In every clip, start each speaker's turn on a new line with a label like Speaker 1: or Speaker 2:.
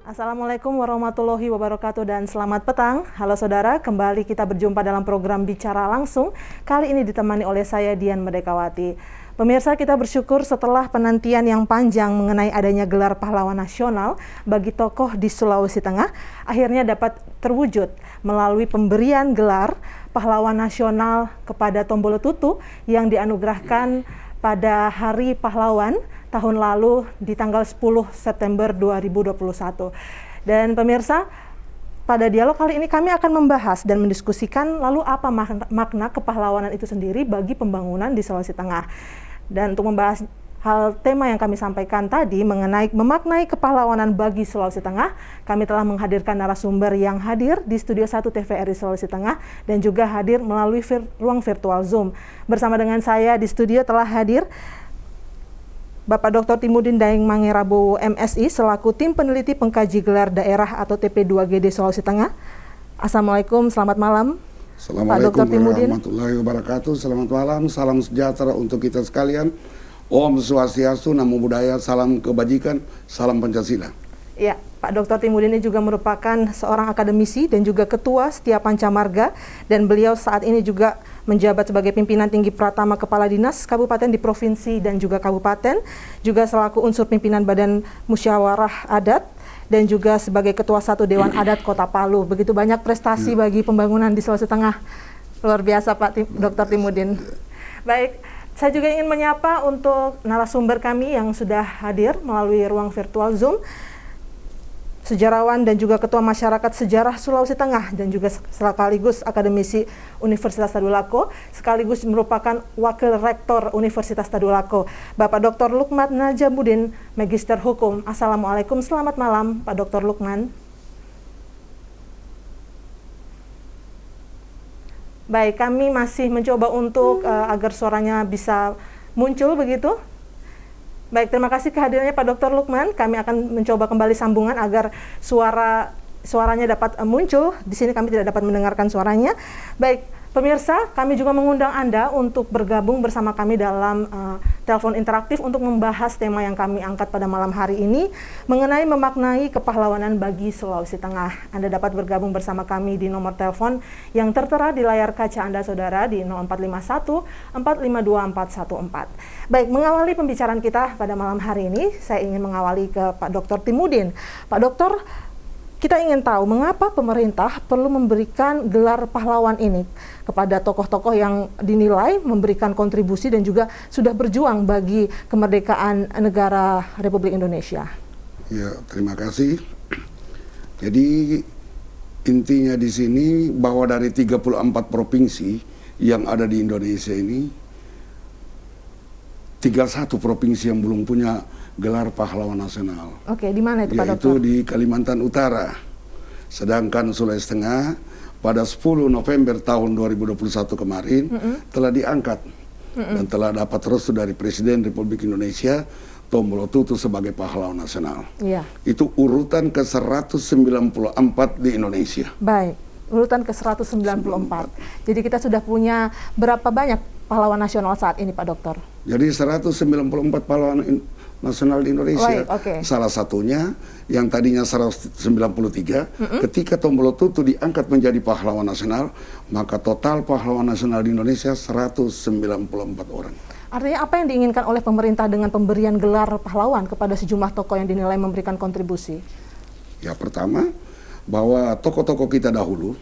Speaker 1: Assalamualaikum warahmatullahi wabarakatuh dan selamat petang. Halo saudara, kembali kita berjumpa dalam program Bicara Langsung. Kali ini ditemani oleh saya Dian Merdekawati. Pemirsa, kita bersyukur setelah penantian yang panjang mengenai adanya gelar pahlawan nasional bagi tokoh di Sulawesi Tengah, akhirnya dapat terwujud melalui pemberian gelar pahlawan nasional kepada Tombolo Tutu yang dianugerahkan pada Hari Pahlawan tahun lalu di tanggal 10 September 2021. Dan pemirsa, pada dialog kali ini kami akan membahas dan mendiskusikan lalu apa makna kepahlawanan itu sendiri bagi pembangunan di Sulawesi Tengah. Dan untuk membahas tema yang kami sampaikan tadi mengenai memaknai kepahlawanan bagi Sulawesi Tengah, kami telah menghadirkan narasumber yang hadir di Studio 1 TVRI Sulawesi Tengah dan juga hadir melalui ruang virtual Zoom. Bersama dengan saya di studio telah hadir Bapak Dr. Timudin Daeng Mangerabowo MSI selaku tim peneliti pengkaji gelar daerah atau TP2GD Sulawesi Tengah. Assalamualaikum, selamat malam.
Speaker 2: Assalamualaikum warahmatullahi wabarakatuh. Selamat malam, salam sejahtera untuk kita sekalian. Om Swastiastu, Namo Buddhaya, salam kebajikan, salam Pancasila.
Speaker 1: Ya, Pak Dr. Timudin ini juga merupakan seorang akademisi dan juga ketua Setia Pancamarga, dan beliau saat ini juga menjabat sebagai pimpinan tinggi Pratama Kepala Dinas Kabupaten di Provinsi dan juga Kabupaten, juga selaku unsur pimpinan Badan Musyawarah Adat, dan juga sebagai Ketua 1 Dewan Adat Kota Palu. Begitu banyak prestasi bagi pembangunan di Sulawesi Tengah. Luar biasa Pak Dr. Timudin. Baik, saya juga ingin menyapa untuk narasumber kami yang sudah hadir melalui ruang virtual Zoom, sejarawan dan juga Ketua Masyarakat Sejarah Sulawesi Tengah dan juga sekaligus akademisi Universitas Tadulako, sekaligus merupakan Wakil Rektor Universitas Tadulako, Bapak Dr. Lukman Najamuddin, Magister Hukum. Assalamualaikum, selamat malam Pak Dr. Lukman. Baik, kami masih mencoba untuk agar suaranya bisa muncul begitu. Baik, terima kasih kehadirannya Pak Dr. Lukman. Kami akan mencoba kembali sambungan agar suaranya dapat muncul. Di sini kami tidak dapat mendengarkan suaranya. Baik, pemirsa, kami juga mengundang Anda untuk bergabung bersama kami dalam telepon interaktif untuk membahas tema yang kami angkat pada malam hari ini mengenai memaknai kepahlawanan bagi Sulawesi Tengah. Anda dapat bergabung bersama kami di nomor telepon yang tertera di layar kaca Anda saudara di 0451 452 414. Baik, mengawali pembicaraan kita pada malam hari ini, saya ingin mengawali ke Pak Dr. Timudin. Pak Dokter, kita ingin tahu mengapa pemerintah perlu memberikan gelar pahlawan ini kepada tokoh-tokoh yang dinilai memberikan kontribusi dan juga sudah berjuang bagi kemerdekaan negara Republik Indonesia.
Speaker 2: Ya, terima kasih. Jadi intinya di sini bahwa dari 34 provinsi yang ada di Indonesia ini, tinggal satu provinsi yang belum punya gelar pahlawan nasional.
Speaker 1: Oke, di mana itu Pak Dokter?
Speaker 2: Yaitu di Kalimantan Utara. Sedangkan Sulawesi Tengah pada 10 November tahun 2021 kemarin telah diangkat dan telah dapat restu dari Presiden Republik Indonesia Tombolo Tutu sebagai pahlawan nasional.
Speaker 1: Iya.
Speaker 2: Itu urutan ke 194 di Indonesia.
Speaker 1: Baik, urutan ke 194. Jadi kita sudah punya berapa banyak pahlawan nasional saat ini Pak Dokter?
Speaker 2: Jadi 194 pahlawan nasional di Indonesia.
Speaker 1: Okay.
Speaker 2: Salah satunya yang tadinya 193, ketika Tombolo Tutu diangkat menjadi pahlawan nasional, maka total pahlawan nasional di Indonesia 194 orang.
Speaker 1: Artinya apa yang diinginkan oleh pemerintah dengan pemberian gelar pahlawan kepada sejumlah tokoh yang dinilai memberikan kontribusi?
Speaker 2: Ya, pertama, bahwa tokoh-tokoh kita dahulu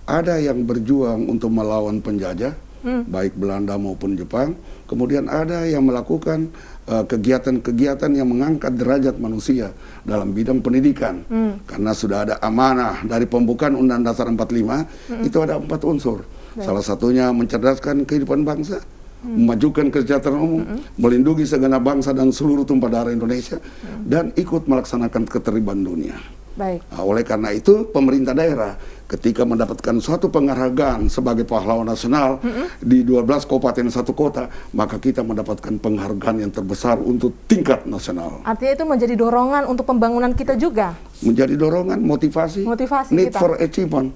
Speaker 2: ada yang berjuang untuk melawan penjajah, baik Belanda maupun Jepang. Kemudian ada yang melakukan kegiatan-kegiatan yang mengangkat derajat manusia dalam bidang pendidikan. Karena sudah ada amanah dari pembukaan Undang-Undang Dasar 45, itu ada 4 unsur. Salah satunya mencerdaskan kehidupan bangsa, memajukan kesejahteraan umum, melindungi segenap bangsa dan seluruh tumpah darah Indonesia, dan ikut melaksanakan ketertiban dunia.
Speaker 1: Baik.
Speaker 2: Nah, oleh karena itu pemerintah daerah ketika mendapatkan suatu penghargaan sebagai pahlawan nasional di 12 kabupaten 1 kota, maka kita mendapatkan penghargaan yang terbesar untuk tingkat nasional.
Speaker 1: Artinya itu menjadi dorongan untuk pembangunan kita juga.
Speaker 2: menjadi dorongan, motivasi, need
Speaker 1: kita.
Speaker 2: for achievement.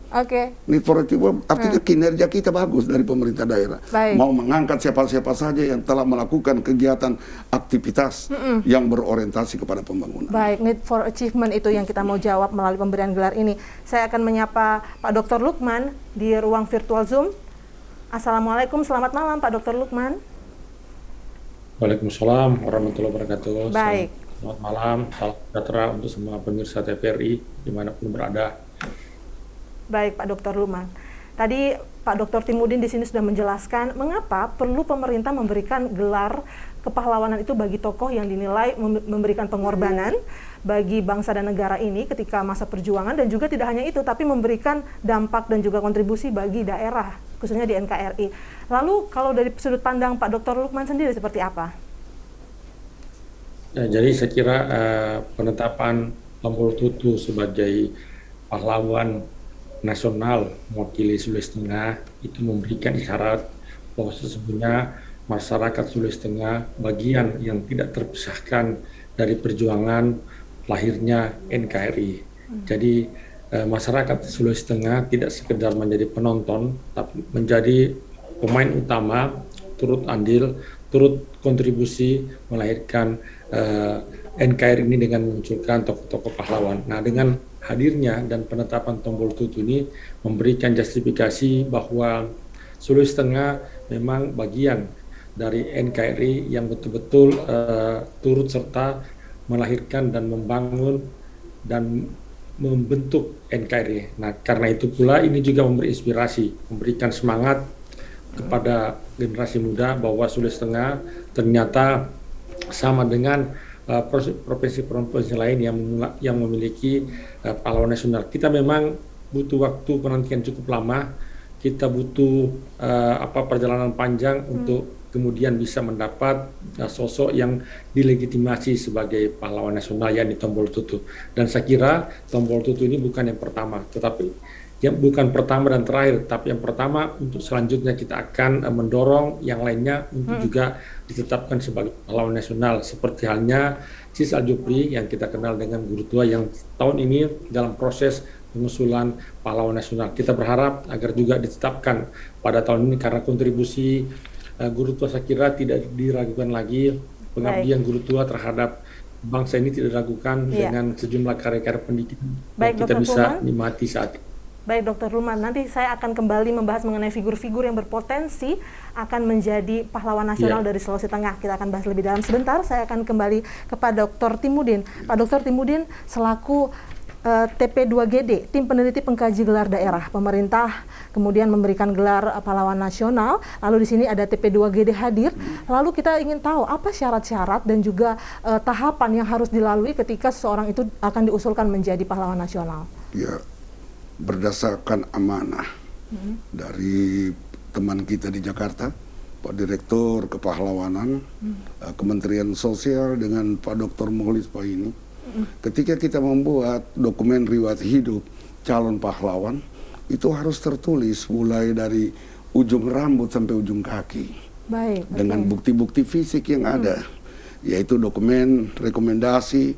Speaker 2: Need for achievement artinya kinerja kita bagus dari pemerintah daerah. Mau mengangkat siapa-siapa saja yang telah melakukan kegiatan aktivitas yang berorientasi kepada pembangunan.
Speaker 1: Baik, need for achievement itu yang kita mau jawab melalui pemberian gelar ini. Saya akan menyapa Pak Dr. Lukman di ruang virtual Zoom. Assalamualaikum, selamat malam Pak Dr. Lukman.
Speaker 3: Waalaikumsalam warahmatullahi wabarakatuh.
Speaker 1: Baik.
Speaker 3: Selamat malam, salam sejahtera untuk semua pemirsa TVRI dimanapun berada.
Speaker 1: Baik Pak Dr. Lukman. Tadi Pak Dr. Timudin di sini sudah menjelaskan mengapa perlu pemerintah memberikan gelar kepahlawanan itu bagi tokoh yang dinilai memberikan pengorbanan bagi bangsa dan negara ini ketika masa perjuangan, dan juga tidak hanya itu, tapi memberikan dampak dan juga kontribusi bagi daerah, khususnya di NKRI. Lalu kalau dari sudut pandang Pak Dr. Lukman sendiri seperti apa?
Speaker 3: Ya, jadi saya kira penetapan Tombol Tutu sebagai pahlawan nasional mewakili Sulawesi Tengah itu memberikan isyarat bahwa sesungguhnya masyarakat Sulawesi Tengah bagian yang tidak terpisahkan dari perjuangan lahirnya NKRI. Jadi masyarakat Sulawesi Tengah tidak sekedar menjadi penonton, tapi menjadi pemain utama, turut andil, turut kontribusi melahirkan NKRI ini dengan memunculkan tokoh-tokoh pahlawan. Nah, dengan hadirnya dan penetapan Tombol Tutu ini memberikan justifikasi bahwa Sulawesi Tengah memang bagian dari NKRI yang betul-betul turut serta melahirkan dan membangun dan membentuk NKRI. Nah, karena itu pula ini juga memberi inspirasi, memberikan semangat kepada generasi muda bahwa Sulawesi Tengah ternyata sama dengan provinsi-provinsi lain yang memiliki pahlawan nasional. Kita memang butuh waktu penantian cukup lama, kita butuh perjalanan panjang untuk kemudian bisa mendapat sosok yang dilegitimasi sebagai pahlawan nasional, yakni Tombol Tutu. Dan saya kira Tombol Tutu ini bukan yang pertama, tetapi yang bukan pertama dan terakhir, tapi yang pertama untuk selanjutnya kita akan mendorong yang lainnya untuk juga ditetapkan sebagai pahlawan nasional, seperti halnya Cis Aljufri yang kita kenal dengan guru tua yang tahun ini dalam proses pengusulan pahlawan nasional. Kita berharap agar juga ditetapkan pada tahun ini karena kontribusi guru tua saya kira tidak diragukan lagi, pengabdian guru tua terhadap bangsa ini tidak diragukan dengan sejumlah karya-karya pendidikan yang kita bisa nikmati saat ini.
Speaker 1: Baik Dr. Lukman, nanti saya akan kembali membahas mengenai figur-figur yang berpotensi akan menjadi pahlawan nasional dari Sulawesi Tengah. Kita akan bahas lebih dalam sebentar. Saya akan kembali kepada Dr. Timudin. Pak Dr. Timudin selaku TP2GD, Tim Peneliti Pengkaji Gelar Daerah, pemerintah kemudian memberikan gelar pahlawan nasional, lalu di sini ada TP2GD hadir. Lalu kita ingin tahu apa syarat-syarat dan juga tahapan yang harus dilalui ketika seseorang itu akan diusulkan menjadi pahlawan nasional.
Speaker 2: Ya, berdasarkan amanah dari teman kita di Jakarta, Pak Direktur Kepahlawanan, Kementerian Sosial dengan Pak Dr. Molis Pak ini, ketika kita membuat dokumen riwayat hidup calon pahlawan, itu harus tertulis mulai dari ujung rambut sampai ujung kaki.
Speaker 1: Baik.
Speaker 2: Dengan bukti-bukti fisik yang ada, yaitu dokumen rekomendasi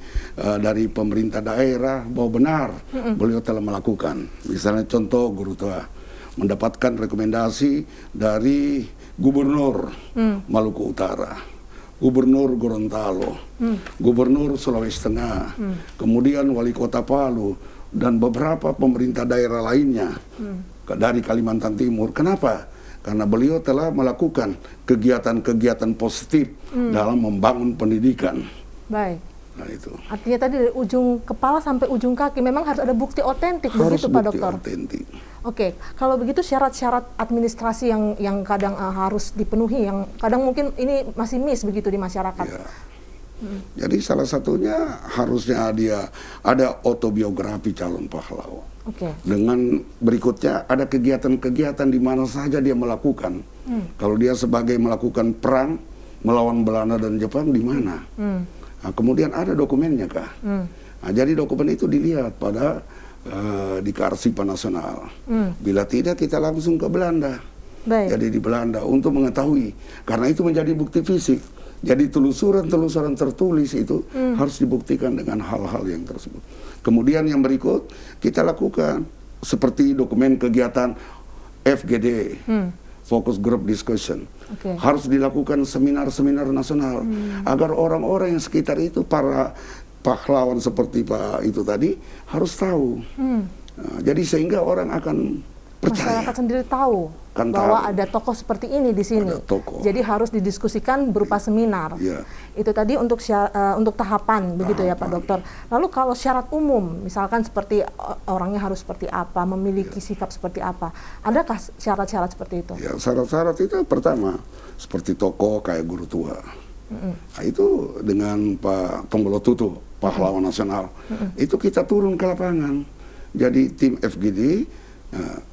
Speaker 2: dari pemerintah daerah bahwa benar beliau telah melakukan. Misalnya contoh guru tua mendapatkan rekomendasi dari Gubernur Maluku Utara, Gubernur Gorontalo, Gubernur Sulawesi Tengah, kemudian Wali Kota Palu, dan beberapa pemerintah daerah lainnya dari Kalimantan Timur. Kenapa? Karena beliau telah melakukan kegiatan-kegiatan positif dalam membangun pendidikan.
Speaker 1: Baik.
Speaker 2: Nah itu.
Speaker 1: Artinya tadi dari ujung kepala sampai ujung kaki memang harus ada bukti otentik, begitu Pak Dokter?
Speaker 2: Harus bukti otentik.
Speaker 1: Oke, kalau begitu syarat-syarat administrasi yang kadang harus dipenuhi, yang kadang mungkin ini masih miss begitu di masyarakat.
Speaker 2: Ya. Jadi salah satunya harusnya dia ada autobiografi calon pahlawan. Dengan berikutnya ada kegiatan-kegiatan di mana saja dia melakukan. Kalau dia sebagai melakukan perang melawan Belanda dan Jepang di mana. Nah, kemudian ada dokumennya kah? Nah, jadi dokumen itu dilihat pada di Kearsipan Nasional. Bila tidak kita langsung ke Belanda. Jadi di Belanda untuk mengetahui, karena itu menjadi bukti fisik. Jadi telusuran tertulis itu harus dibuktikan dengan hal-hal yang tersebut. Kemudian yang berikut kita lakukan seperti dokumen kegiatan FGD, Focus Group Discussion. Harus dilakukan seminar-seminar nasional agar orang-orang yang sekitar itu, para pahlawan seperti Pak itu tadi, harus tahu. Nah, jadi sehingga orang akan percaya.
Speaker 1: Masyarakat sendiri tahu bahwa ada tokoh seperti ini di sini. Jadi harus didiskusikan berupa seminar. Itu tadi untuk tahapan, begitu ya Pak Dokter. Lalu kalau syarat umum, misalkan seperti orangnya harus seperti apa, memiliki sikap seperti apa, adakah syarat-syarat seperti itu?
Speaker 2: Ya, syarat-syarat itu pertama seperti tokoh kayak guru tua. Nah, itu dengan Pak Tombolotutu, pahlawan nasional, itu kita turun ke lapangan. Jadi tim FGD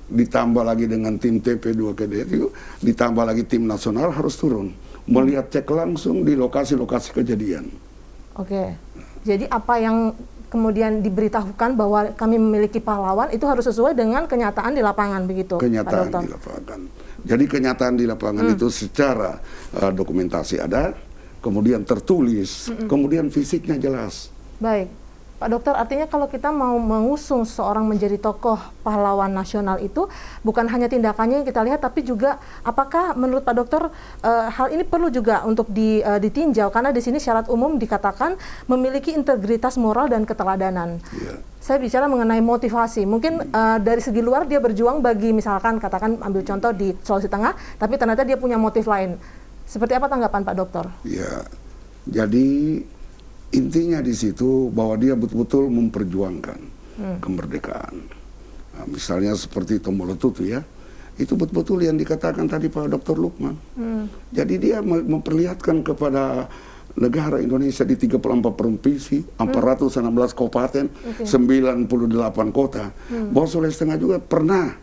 Speaker 2: ditambah lagi dengan tim TP2KD itu, ditambah lagi tim nasional harus turun melihat, cek langsung di lokasi-lokasi kejadian.
Speaker 1: Jadi apa yang kemudian diberitahukan bahwa kami memiliki pahlawan itu harus sesuai dengan kenyataan di lapangan, begitu
Speaker 2: kenyataan di lapangan. Jadi kenyataan di lapangan itu secara dokumentasi ada, kemudian tertulis, kemudian fisiknya jelas.
Speaker 1: Baik Pak Dokter, artinya kalau kita mau mengusung seorang menjadi tokoh pahlawan nasional itu bukan hanya tindakannya yang kita lihat, tapi juga apakah menurut Pak Dokter hal ini perlu juga untuk ditinjau, karena di sini syarat umum dikatakan memiliki integritas moral dan keteladanan. Saya bicara mengenai motivasi, mungkin dari segi luar dia berjuang bagi, misalkan katakan ambil contoh di Sulawesi Tengah, tapi ternyata dia punya motif lain. Seperti apa tanggapan Pak Dokter?
Speaker 2: Ya, jadi intinya di situ bahwa dia betul-betul memperjuangkan kemerdekaan. Nah, misalnya seperti Tombolotutu ya, itu betul-betul yang dikatakan tadi Pak Dr. Lukman. Jadi dia memperlihatkan kepada negara Indonesia di 34 provinsi, 416 kabupaten, 98 kota, bahwa Sulawesi Tengah juga pernah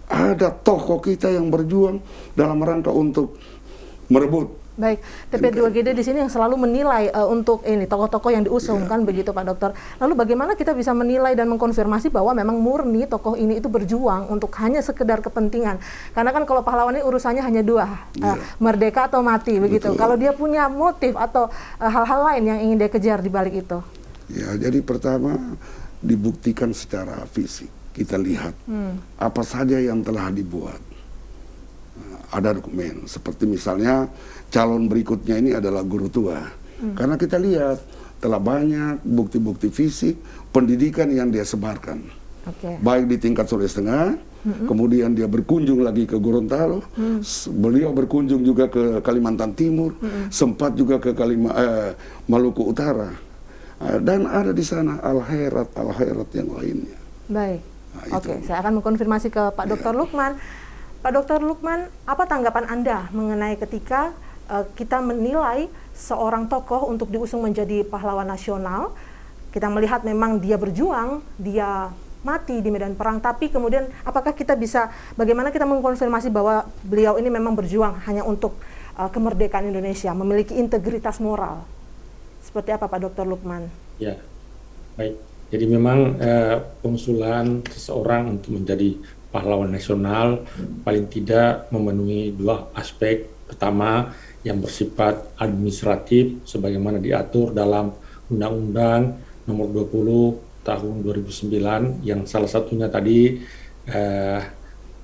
Speaker 2: ada tokoh kita yang berjuang dalam rangka untuk merebut.
Speaker 1: Baik, TP2GD di sini yang selalu menilai untuk ini tokoh-tokoh yang diusung, kan begitu Pak Dokter. Lalu bagaimana kita bisa menilai dan mengkonfirmasi bahwa memang murni tokoh ini itu berjuang untuk hanya sekedar kepentingan? Karena kan kalau pahlawan ini urusannya hanya dua, merdeka atau mati, begitu. Kalau dia punya motif atau hal-hal lain yang ingin dia kejar di balik itu.
Speaker 2: Ya, jadi pertama dibuktikan secara fisik. Kita lihat apa saja yang telah dibuat. Ada dokumen, seperti misalnya calon berikutnya ini adalah guru tua. Karena kita lihat telah banyak bukti-bukti fisik pendidikan yang dia sebarkan. Baik di tingkat Sulawesi Tengah, kemudian dia berkunjung lagi ke Gorontalo, beliau berkunjung juga ke Kalimantan Timur, sempat juga ke Maluku Utara. Dan ada di sana al-khairat yang lainnya.
Speaker 1: Baik, saya akan mengkonfirmasi ke Pak Dr. Lukman. Pak Dr. Lukman, apa tanggapan Anda mengenai ketika kita menilai seorang tokoh untuk diusung menjadi pahlawan nasional, kita melihat memang dia berjuang, dia mati di medan perang, tapi kemudian apakah kita bisa, bagaimana kita mengkonfirmasi bahwa beliau ini memang berjuang hanya untuk kemerdekaan Indonesia, memiliki integritas moral? Seperti apa Pak Dr. Lukman?
Speaker 3: Ya, baik. Jadi memang pengusulan seseorang untuk menjadi pahlawan nasional paling tidak memenuhi dua aspek. Pertama, yang bersifat administratif sebagaimana diatur dalam Undang-Undang Nomor 20 Tahun 2009 yang salah satunya tadi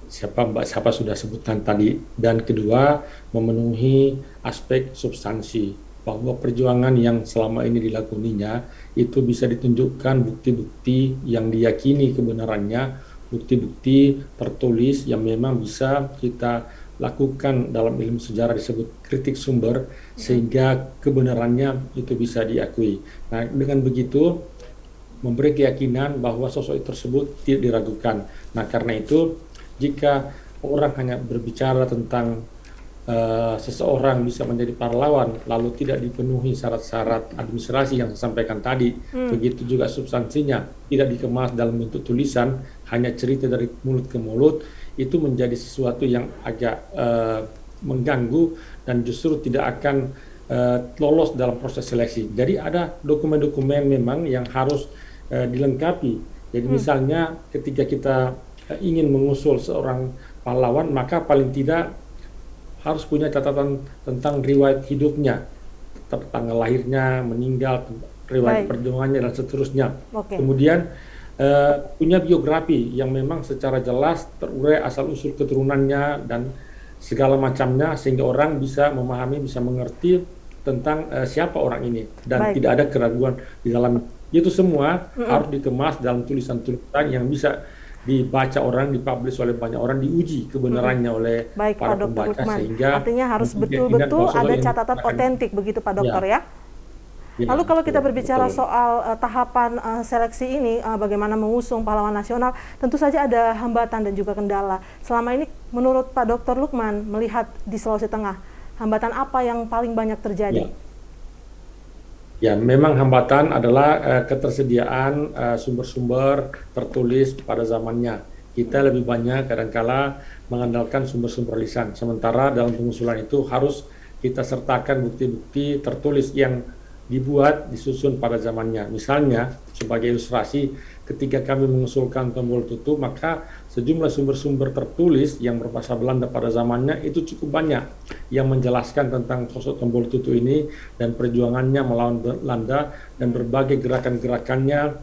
Speaker 3: Mbak siapa sudah sebutkan tadi. Dan kedua, memenuhi aspek substansi, bahwa perjuangan yang selama ini dilakoninya itu bisa ditunjukkan bukti-bukti yang diyakini kebenarannya, bukti-bukti tertulis yang memang bisa kita lakukan dalam ilmu sejarah disebut kritik sumber, sehingga kebenarannya itu bisa diakui. Nah, dengan begitu memberi keyakinan bahwa sosok tersebut tidak diragukan. Nah, karena itu jika orang hanya berbicara tentang seseorang bisa menjadi pahlawan lalu tidak dipenuhi syarat-syarat administrasi yang saya sampaikan tadi, begitu juga substansinya tidak dikemas dalam bentuk tulisan, hanya cerita dari mulut ke mulut, itu menjadi sesuatu yang agak mengganggu dan justru tidak akan lolos dalam proses seleksi. Jadi ada dokumen-dokumen memang yang harus dilengkapi. Jadi misalnya ketika kita ingin mengusul seorang pahlawan, maka paling tidak harus punya catatan tentang riwayat hidupnya, tanggal lahirnya, meninggal, riwayat perjuangannya dan seterusnya. Kemudian punya biografi yang memang secara jelas terurai asal-usul keturunannya dan segala macamnya, sehingga orang bisa memahami, bisa mengerti tentang siapa orang ini, dan tidak ada keraguan di dalam itu semua. Harus dikemas dalam tulisan-tulisan yang bisa dibaca orang, dipublish oleh banyak orang, diuji kebenarannya oleh para pembaca, sehingga
Speaker 1: artinya harus betul-betul ada catatan otentik begitu Pak Dokter ya. Lalu kalau kita berbicara soal tahapan seleksi ini, bagaimana mengusung pahlawan nasional, tentu saja ada hambatan dan juga kendala. Selama ini menurut Pak Dr. Lukman melihat di Sulawesi Tengah, hambatan apa yang paling banyak terjadi?
Speaker 3: Ya, memang hambatan adalah ketersediaan sumber-sumber tertulis pada zamannya. Kita lebih banyak kadangkala mengandalkan sumber-sumber lisan, sementara dalam pengusulan itu harus kita sertakan bukti-bukti tertulis yang dibuat, disusun pada zamannya. Misalnya, sebagai ilustrasi, ketika kami mengusulkan Tombol Tutu, maka sejumlah sumber-sumber tertulis yang berbahasa Belanda pada zamannya itu cukup banyak yang menjelaskan tentang sosok Tombol Tutu ini dan perjuangannya melawan Belanda dan berbagai gerakan-gerakannya,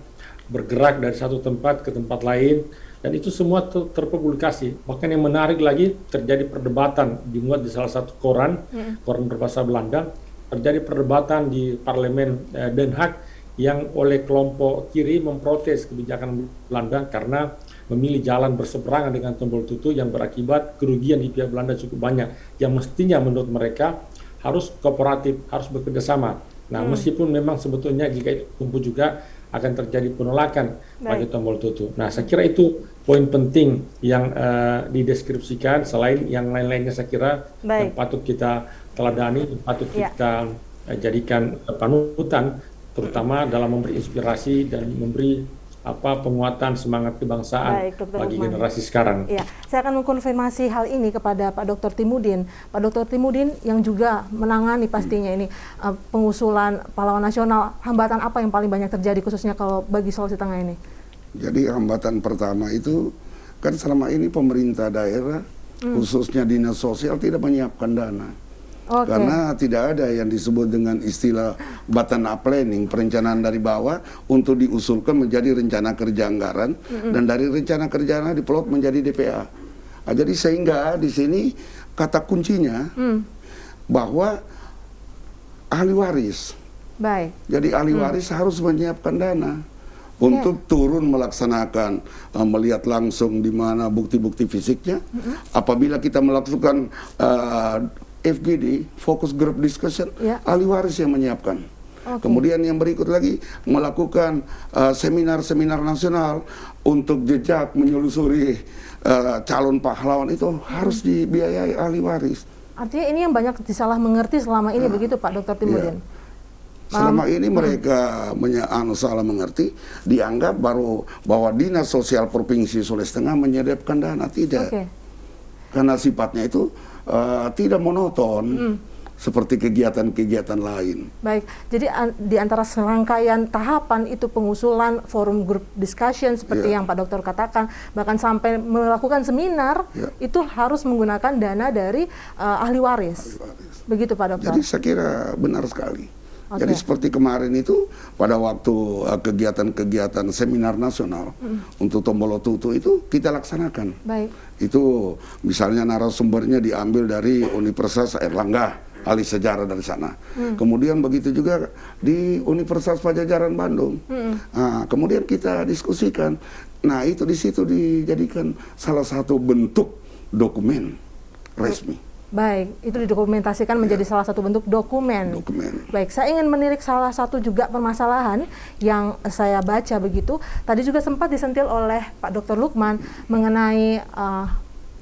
Speaker 3: bergerak dari satu tempat ke tempat lain, dan itu semua terpublikasi. Bahkan yang menarik lagi, terjadi perdebatan dimuat di salah satu koran berbahasa Belanda. Terjadi perdebatan di parlemen Den Haag yang oleh kelompok kiri memprotes kebijakan Belanda karena memilih jalan berseberangan dengan Tombol Tutu yang berakibat kerugian di pihak Belanda cukup banyak, yang mestinya menurut mereka harus kooperatif, harus bekerjasama. Nah, meskipun memang sebetulnya jika itu tumbuh juga akan terjadi penolakan bagi Tombol Tutu. Nah, saya kira itu poin penting yang dideskripsikan. Selain yang lain-lainnya, saya kira yang patut kita teladani, patut kita jadikan panutan, terutama dalam memberi inspirasi dan memberi penguatan semangat kebangsaan bagi generasi sekarang.
Speaker 1: Ya, saya akan mengkonfirmasi hal ini kepada Pak Dr. Timudin. Pak Dr. Timudin yang juga menangani pastinya ini pengusulan pahlawan nasional, hambatan apa yang paling banyak terjadi khususnya kalau bagi Sulawesi Tengah ini?
Speaker 2: Jadi hambatan pertama itu kan selama ini pemerintah daerah khususnya dinas sosial tidak menyiapkan dana. Karena tidak ada yang disebut dengan istilah bottom up planning, perencanaan dari bawah untuk diusulkan menjadi rencana kerja anggaran, dan dari rencana kerja anggaran diplot menjadi DPA. Jadi sehingga di sini kata kuncinya bahwa ahli waris. Jadi ahli waris harus menyiapkan dana untuk turun melaksanakan, melihat langsung di mana bukti-bukti fisiknya. Apabila kita melakukan FGD, Focus Group Discussion, ahli waris yang menyiapkan. Kemudian yang berikut lagi, melakukan seminar-seminar nasional untuk jejak menelusuri calon pahlawan, itu harus dibiayai ahli waris.
Speaker 1: Artinya ini yang banyak disalah mengerti selama ini, begitu Pak Dr. Timudin?
Speaker 2: Selama ini mereka salah mengerti, dianggap bahwa Dinas Sosial Provinsi Sulawesi Tengah menyediakan dana. Tidak. Karena sifatnya itu tidak monoton seperti kegiatan-kegiatan lain.
Speaker 1: Baik, jadi di antara serangkaian tahapan itu pengusulan forum group discussion seperti yang Pak Dokter katakan, bahkan sampai melakukan seminar, itu harus menggunakan dana dari ahli waris. Begitu Pak Dokter?
Speaker 2: Jadi saya kira benar sekali. Jadi seperti kemarin itu pada waktu kegiatan-kegiatan seminar nasional untuk Tombol Tutu itu kita laksanakan. Itu misalnya narasumbernya diambil dari Universitas Airlangga, ahli sejarah dari sana. Kemudian begitu juga di Universitas Padjadjaran Bandung. Nah, kemudian kita diskusikan. Nah, itu di situ dijadikan salah satu bentuk dokumen resmi.
Speaker 1: Baik, itu didokumentasikan menjadi salah satu bentuk dokumen. Baik, saya ingin menilik salah satu juga permasalahan yang saya baca begitu. Tadi juga sempat disentil oleh Pak Dr. Lukman mengenai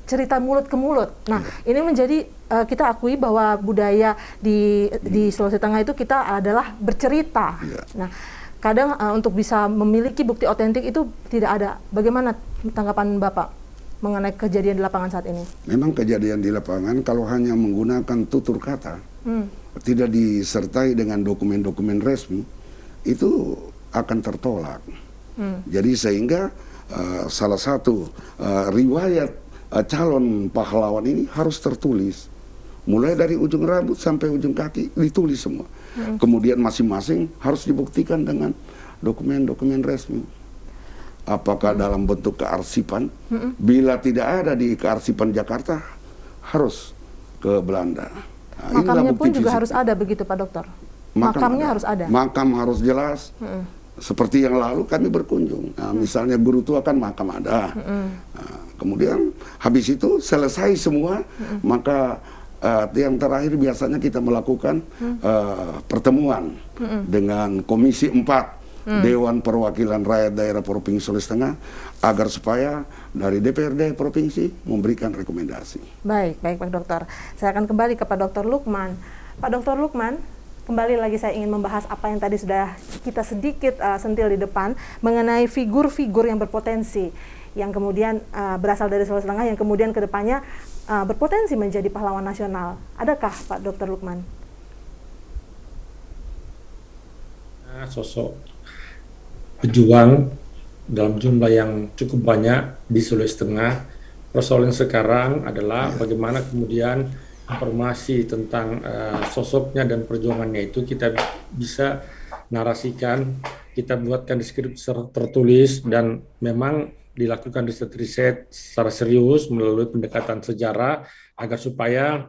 Speaker 1: cerita mulut ke mulut. Nah, ini menjadi kita akui bahwa budaya di Sulawesi Tengah itu kita adalah bercerita. Nah, kadang untuk bisa memiliki bukti otentik itu tidak ada. Bagaimana tanggapan Bapak mengenai kejadian di lapangan saat ini?
Speaker 2: Memang kejadian di lapangan kalau hanya menggunakan tutur kata, tidak disertai dengan dokumen-dokumen resmi, itu akan tertolak. Jadi sehingga salah satu riwayat calon pahlawan ini harus tertulis. Mulai dari ujung rambut sampai ujung kaki ditulis semua. Kemudian masing-masing harus dibuktikan dengan dokumen-dokumen resmi. Apakah dalam bentuk kearsipan? Bila tidak ada di kearsipan Jakarta, harus ke Belanda. Nah,
Speaker 1: Makamnya pun juga harus ada begitu Pak Dokter? Makamnya harus ada?
Speaker 2: Makam harus jelas. Seperti yang lalu kami berkunjung. Nah, misalnya guru tua kan makam ada. Nah, kemudian habis itu selesai semua, maka yang terakhir biasanya kita melakukan pertemuan dengan Komisi 4 Dewan Perwakilan Rakyat Daerah Provinsi Sulawesi Tengah agar supaya dari DPRD Provinsi memberikan rekomendasi.
Speaker 1: Baik Pak Dokter. Saya akan kembali ke Pak Dokter Lukman. Pak Dokter Lukman, kembali lagi saya ingin membahas apa yang tadi sudah kita sedikit sentil di depan mengenai figur-figur yang berpotensi yang kemudian berasal dari Sulawesi Tengah yang kemudian kedepannya berpotensi menjadi pahlawan nasional. Adakah Pak Dokter Lukman?
Speaker 3: Sosok pejuang dalam jumlah yang cukup banyak di Sulawesi Tengah. Persoalan sekarang adalah bagaimana kemudian informasi tentang sosoknya dan perjuangannya itu kita bisa narasikan, kita buatkan deskripsi tertulis, dan memang dilakukan riset-riset secara serius melalui pendekatan sejarah agar supaya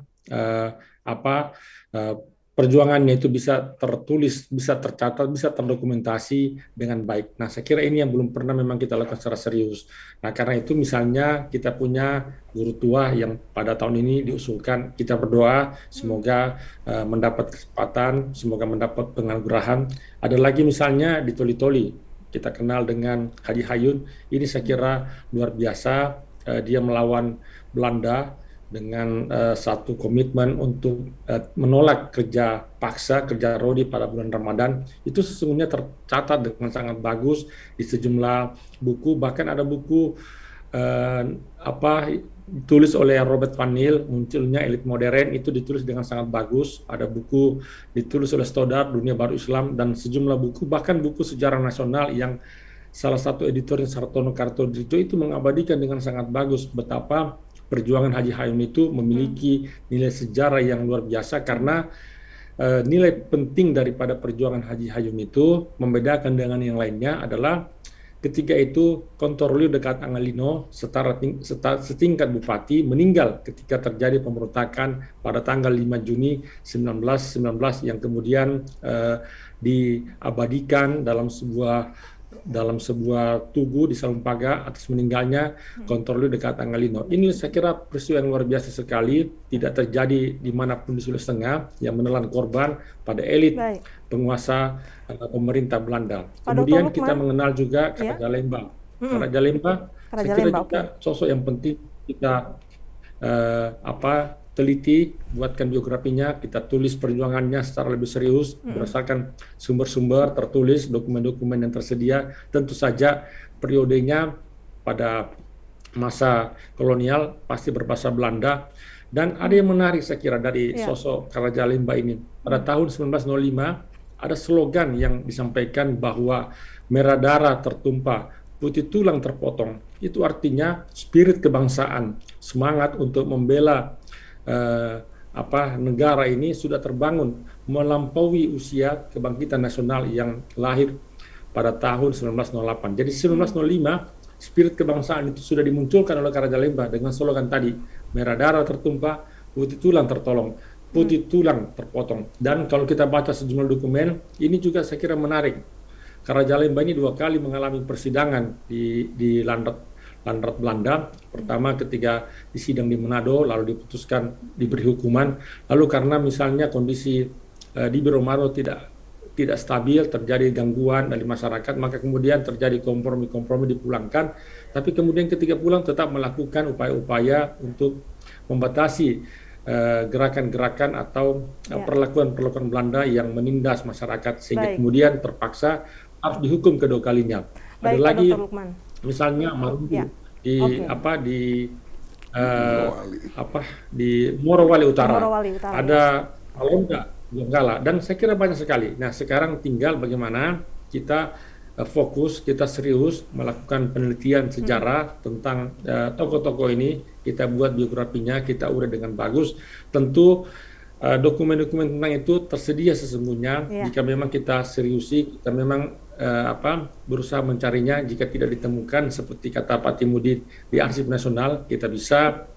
Speaker 3: perjuangannya itu bisa tertulis, bisa tercatat, bisa terdokumentasi dengan baik. Nah, saya kira ini yang belum pernah memang kita lakukan secara serius. Nah, karena itu misalnya kita punya guru tua yang pada tahun ini diusulkan, kita berdoa semoga mendapat kesempatan, semoga mendapat penganugerahan. Ada lagi misalnya di Toli-Toli, kita kenal dengan Haji Hayun, ini saya kira luar biasa, dia melawan Belanda dengan satu komitmen untuk menolak kerja paksa, kerja rodi pada bulan Ramadan. Itu sesungguhnya tercatat dengan sangat bagus di sejumlah buku, bahkan ada buku ditulis oleh Robert Van Niel, munculnya elit modern, itu ditulis dengan sangat bagus. Ada buku ditulis oleh Stoddard, Dunia Baru Islam, dan sejumlah buku, bahkan buku sejarah nasional yang salah satu editornya Sartono Kartodrijo itu mengabadikan dengan sangat bagus betapa perjuangan Haji Hayun itu memiliki nilai sejarah yang luar biasa, karena nilai penting daripada perjuangan Haji Hayun itu membedakan dengan yang lainnya adalah ketika itu Kontorlio dekat Angalino setingkat bupati meninggal ketika terjadi pemberontakan pada tanggal 5 Juni 1919 yang kemudian diabadikan dalam sebuah tugu di Salumpaga atas meninggalnya Kontorlio dekat Angalino. Ini saya kira peristiwa yang luar biasa sekali, tidak terjadi dimanapun di Sulawesi Tengah, yang menelan korban pada elit penguasa pemerintah Belanda. Kemudian kita mengenal juga Karaja Lemba. Karaja Lemba, saya kira juga sosok yang penting kita teliti, buatkan biografinya, kita tulis perjuangannya secara lebih serius berdasarkan sumber-sumber tertulis, dokumen-dokumen yang tersedia. Tentu saja periodenya pada masa kolonial pasti berbahasa Belanda, dan ada yang menarik saya kira dari sosok Karaja Lemba ini. Pada tahun 1905 ada slogan yang disampaikan bahwa merah darah tertumpah, putih tulang terpotong. Itu artinya spirit kebangsaan, semangat untuk membela negara ini sudah terbangun melampaui usia kebangkitan nasional yang lahir pada tahun 1908. Jadi 1905 spirit kebangsaan itu sudah dimunculkan oleh Karaja Lemba dengan slogan tadi, merah darah tertumpah, putih tulang tertolong, putih tulang terpotong. Dan kalau kita baca sejumlah dokumen, ini juga saya kira menarik. Karaja Lemba ini 2 kali mengalami persidangan di Landrat Belanda. Pertama ketika di sidang di Manado, lalu diputuskan diberi hukuman. Lalu karena misalnya kondisi di Biromaro tidak stabil, terjadi gangguan dari masyarakat, maka kemudian terjadi kompromi dipulangkan. Tapi kemudian ketika pulang tetap melakukan upaya-upaya untuk membatasi gerakan-gerakan atau perlakuan-perlakuan Belanda yang menindas masyarakat, sehingga kemudian terpaksa harus dihukum kedua kalinya. Ada lagi misalnya Marungu di Morowali Utara. Ada Alonda, Donggala, dan saya kira banyak sekali. Nah, sekarang tinggal bagaimana kita fokus, kita serius melakukan penelitian sejarah tentang tokoh-tokoh ini, kita buat biografinya, kita urai dengan bagus. Tentu dokumen-dokumen tentang itu tersedia sesungguhnya. Jika memang kita seriusi, kita memang berusaha mencarinya. Jika tidak ditemukan, seperti kata Pak Timudin, di Arsip Nasional kita bisa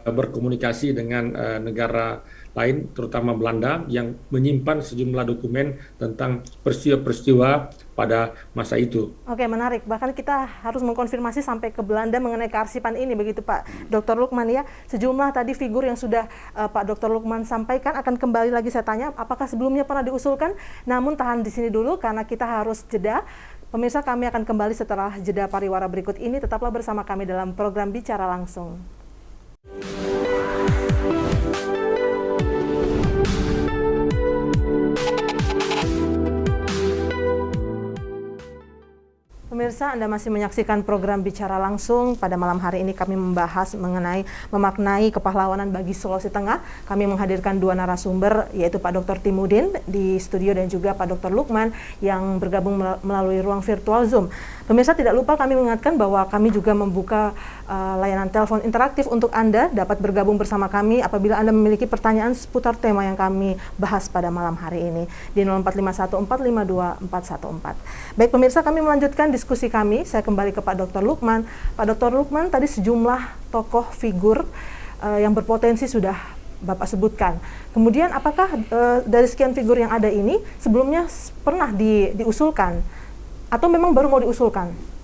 Speaker 3: berkomunikasi dengan negara lain, terutama Belanda, yang menyimpan sejumlah dokumen tentang peristiwa-peristiwa pada masa itu.
Speaker 1: Oke, menarik. Bahkan kita harus mengkonfirmasi sampai ke Belanda mengenai kearsipan ini, begitu Pak Dr. Lukman ya. Sejumlah tadi figur yang sudah Pak Dr. Lukman sampaikan akan kembali lagi saya tanya, apakah sebelumnya pernah diusulkan? Namun tahan di sini dulu karena kita harus jeda. Pemirsa, kami akan kembali setelah jeda pariwara berikut ini. Tetaplah bersama kami dalam program Bicara Langsung. Pemirsa, Anda masih menyaksikan program Bicara Langsung. Pada malam hari ini kami membahas mengenai memaknai kepahlawanan bagi Sulawesi Tengah. Kami menghadirkan dua narasumber, yaitu Pak Dr. Timudin di studio dan juga Pak Dr. Lukman yang bergabung melalui ruang virtual Zoom. Pemirsa, tidak lupa kami mengingatkan bahwa kami juga membuka layanan telepon interaktif untuk Anda dapat bergabung bersama kami apabila Anda memiliki pertanyaan seputar tema yang kami bahas pada malam hari ini di 0451452414. Baik pemirsa, kami melanjutkan diskusi kami. Saya kembali ke Pak Dr. Lukman. Pak Dr. Lukman, tadi sejumlah tokoh figur yang berpotensi sudah Bapak sebutkan. Kemudian apakah dari sekian figur yang ada ini sebelumnya pernah diusulkan atau memang baru mau diusulkan?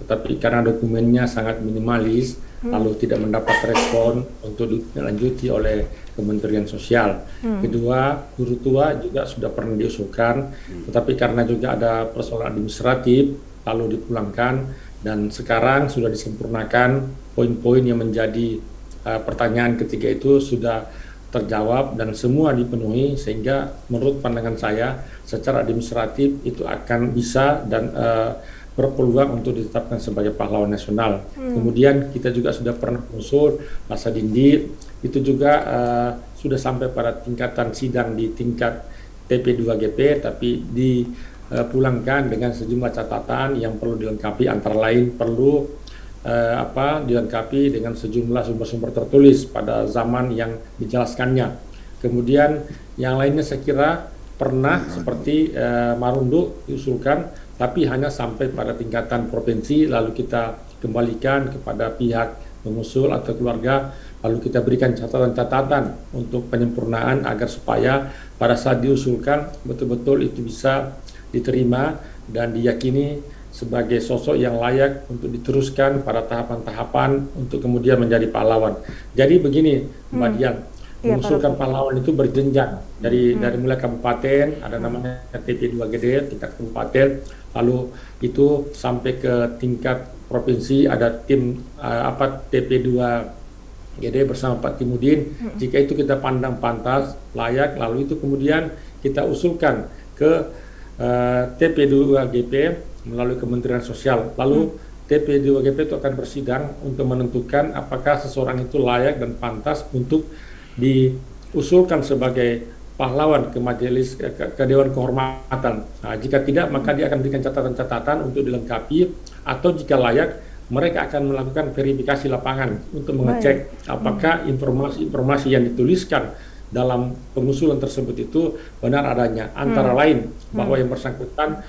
Speaker 3: Tetapi karena dokumennya sangat minimalis, lalu tidak mendapat respon untuk dilanjuti oleh Kementerian Sosial. Kedua, guru tua juga sudah pernah diusulkan, tetapi karena juga ada persoalan administratif, lalu dipulangkan, dan sekarang sudah disempurnakan poin-poin yang menjadi pertanyaan ketiga itu sudah terjawab dan semua dipenuhi, sehingga menurut pandangan saya secara administratif itu akan bisa dan berpeluang untuk ditetapkan sebagai pahlawan nasional. Kemudian kita juga sudah pernah mengusul masa Dindi, itu juga sudah sampai pada tingkatan sidang di tingkat TP2GP, tapi dipulangkan dengan sejumlah catatan yang perlu dilengkapi, antara lain perlu dilengkapi dengan sejumlah sumber-sumber tertulis pada zaman yang dijelaskannya. Kemudian yang lainnya saya kira pernah seperti Marundu diusulkan, tapi hanya sampai pada tingkatan provinsi, lalu kita kembalikan kepada pihak pengusul atau keluarga, lalu kita berikan catatan-catatan untuk penyempurnaan agar supaya pada saat diusulkan betul-betul itu bisa diterima dan diyakini sebagai sosok yang layak untuk diteruskan pada tahapan-tahapan untuk kemudian menjadi pahlawan. Jadi begini, Mbak Dian, mengusulkan pahlawan itu berjenjang dari mulai kabupaten, ada namanya TP2GD, tingkat kabupaten, lalu itu sampai ke tingkat provinsi, ada tim TP2GD bersama Pak Timudin. Jika itu kita pandang pantas, layak, lalu itu kemudian kita usulkan ke TP2GP melalui Kementerian Sosial. Lalu TP2GP itu akan bersidang untuk menentukan apakah seseorang itu layak dan pantas untuk diusulkan sebagai pahlawan ke majelis ke Dewan Kehormatan. Nah, jika tidak, maka dia akan berikan catatan-catatan untuk dilengkapi, atau jika layak, mereka akan melakukan verifikasi lapangan untuk mengecek apakah informasi-informasi yang dituliskan dalam pengusulan tersebut itu benar adanya. Antara lain bahwa yang bersangkutan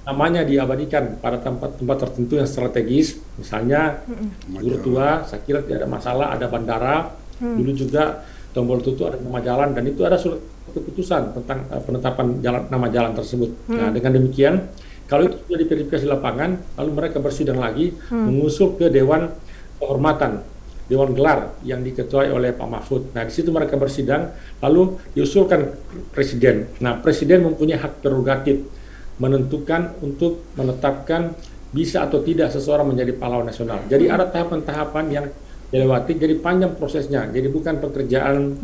Speaker 3: namanya diabadikan pada tempat-tempat tertentu yang strategis, misalnya guru tua, saya kira tidak ada masalah, ada bandara, dulu juga Tombol Tutu ada nama jalan, dan itu ada surat keputusan tentang penetapan nama jalan tersebut. Nah, dengan demikian, kalau itu sudah diverifikasi lapangan, lalu mereka bersidang lagi, mengusul ke Dewan Kehormatan, Dewan Gelar yang diketuai oleh Pak Mahfud. Nah, di situ mereka bersidang, lalu diusulkan Presiden. Nah, Presiden mempunyai hak prerogatif menentukan untuk menetapkan bisa atau tidak seseorang menjadi pahlawan nasional. Jadi ada tahapan-tahapan yang dilewati, jadi panjang prosesnya. Jadi bukan pekerjaan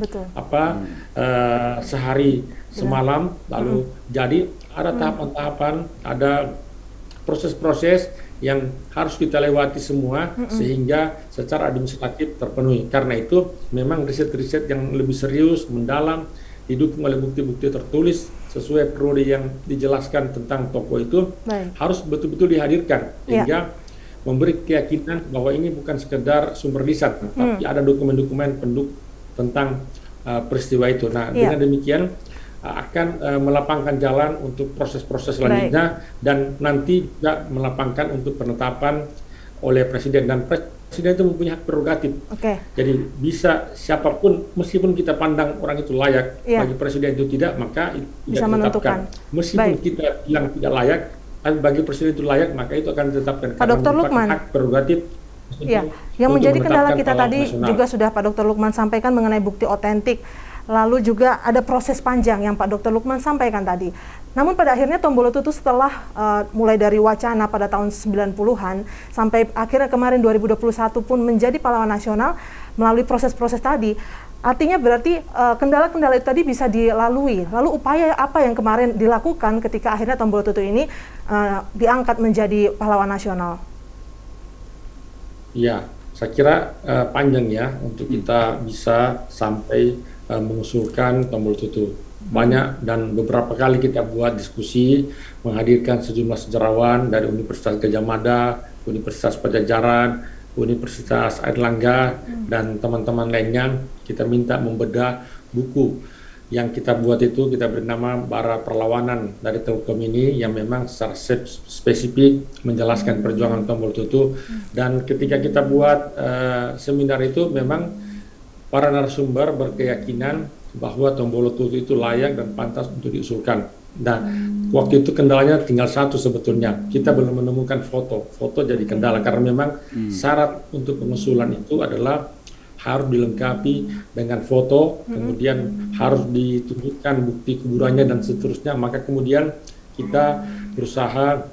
Speaker 3: sehari semalam lalu jadi ada tahapan-tahapan, ada proses-proses yang harus kita lewati semua sehingga secara administratif terpenuhi. Karena itu memang riset-riset yang lebih serius, mendalam, didukung oleh bukti-bukti tertulis sesuai periode yang dijelaskan tentang tokoh itu harus betul-betul dihadirkan, sehingga memberi keyakinan bahwa ini bukan sekedar sumber lisan, tapi ada dokumen-dokumen penduk tentang peristiwa itu. Nah, dengan demikian akan melapangkan jalan untuk proses-proses selanjutnya dan nanti juga melapangkan untuk penetapan oleh Presiden, dan Presiden itu mempunyai hak prerogatif. Jadi bisa siapapun, meskipun kita pandang orang itu layak, bagi Presiden itu tidak, maka itu bisa menentukan. Meskipun kita bilang tidak layak, tapi bagi Presiden itu layak, maka itu akan ditetapkan.
Speaker 1: Pak Dr. Lukman,
Speaker 3: hak prerogatif.
Speaker 1: Yang menjadi kendala kita tadi juga sudah Pak Dr. Lukman sampaikan mengenai bukti otentik. Lalu juga ada proses panjang yang Pak Dr. Lukman sampaikan tadi. Namun pada akhirnya Tombolo Tutu setelah mulai dari wacana pada tahun 90-an sampai akhirnya kemarin 2021 pun menjadi pahlawan nasional melalui proses-proses tadi. Artinya berarti kendala-kendala itu tadi bisa dilalui. Lalu upaya apa yang kemarin dilakukan ketika akhirnya Tombolo Tutu ini diangkat menjadi pahlawan nasional?
Speaker 3: Ya, saya kira panjang ya untuk kita bisa sampai mengusulkan Tombolo Tutu. Banyak dan beberapa kali kita buat diskusi, menghadirkan sejumlah sejarawan dari Universitas Gadjah Mada, Universitas Pajajaran, Universitas Airlangga, dan teman-teman lainnya. Kita minta membedah buku yang kita buat itu, kita beri nama Bara Perlawanan dari Telkom ini, yang memang secara spesifik menjelaskan perjuangan Tombolo Tutu. Dan ketika kita buat seminar itu, memang para narasumber berkeyakinan bahwa Tombolo Tutu itu layak dan pantas untuk diusulkan. Nah, waktu itu kendalanya tinggal satu sebetulnya. Kita belum menemukan foto. Foto jadi kendala karena memang syarat untuk pengusulan itu adalah harus dilengkapi dengan foto, kemudian harus ditunjukkan bukti kuburannya dan seterusnya. Maka kemudian kita berusaha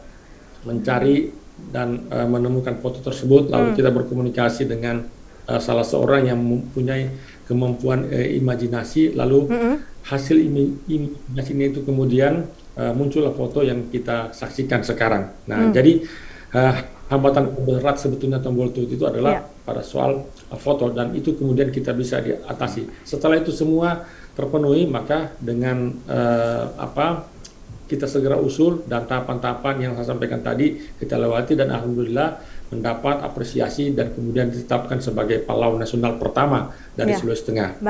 Speaker 3: mencari dan menemukan foto tersebut, lalu kita berkomunikasi dengan salah seorang yang mempunyai kemampuan imajinasi, lalu hasil imajinasinya itu kemudian muncullah foto yang kita saksikan sekarang. Nah, jadi hambatan berat sebetulnya Tombolo Tutu itu adalah pada soal foto, dan itu kemudian kita bisa diatasi. Setelah itu semua terpenuhi, maka dengan kita segera usul dan tahapan-tahapan yang saya sampaikan tadi kita lewati, dan alhamdulillah mendapat apresiasi dan kemudian ditetapkan sebagai pahlawan nasional pertama dari Sulawesi Tengah.